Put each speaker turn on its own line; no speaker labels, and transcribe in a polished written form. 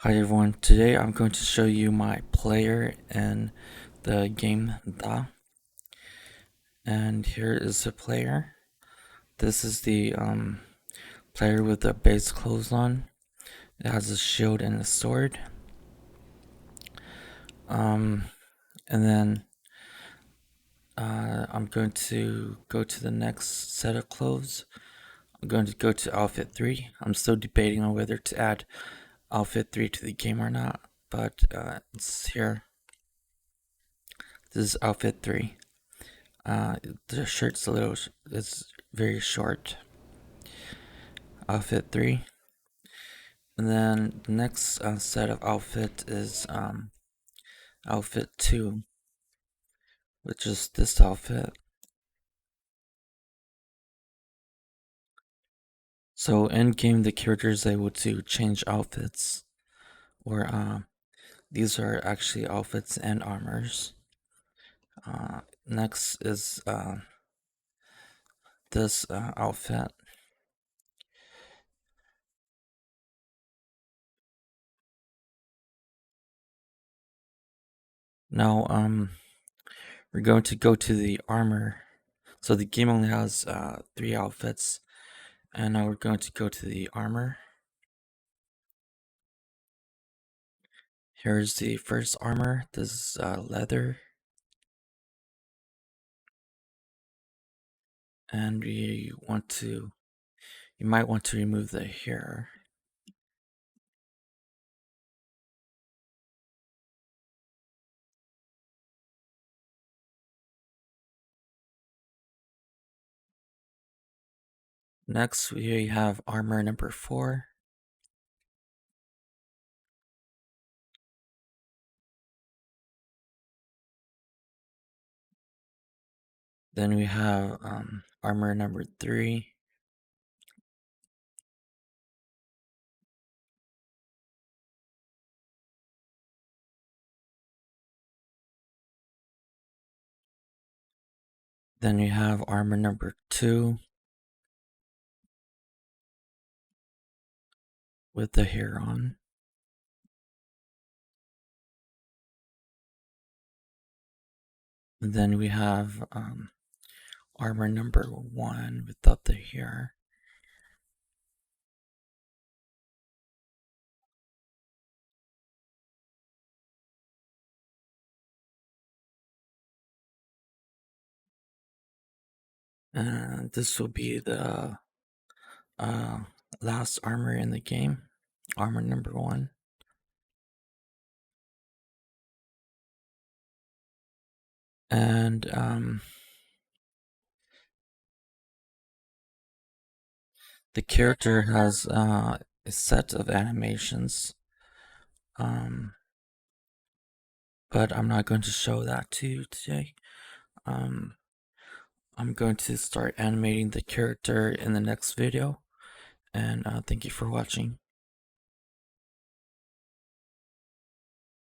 Hi everyone, today I'm going to show you my player in the game Ntaj. And here is the player. This is the player with the base clothes on. It has a shield and a sword. And then I'm going to go to the next set of clothes. I'm going to go to outfit 3. I'm still debating on whether to add outfit 3 to the game or not, but it's here. This is outfit 3. The shirt's it's very short. Outfit 3. And then the next set of outfit is outfit 2, which is this outfit. So in game, the character is able to change outfits, or these are actually outfits and armors. Next is this outfit. Now we're going to go to the armor. So the game only has 3 outfits, and now we're going to go to the armor. Here's the first armor. This is leather. And you might want to remove the hair. Next, we have armor number 4. Then we have armor number 3. Then we have armor number 2 with the hair on. And then we have armor number 1 without the hair. And this will be the uh, last armor in the game, armor number 1. And the character has a set of animations, but I'm not going to show that to you today. I'm going to start animating the character in the next video, and thank you for watching.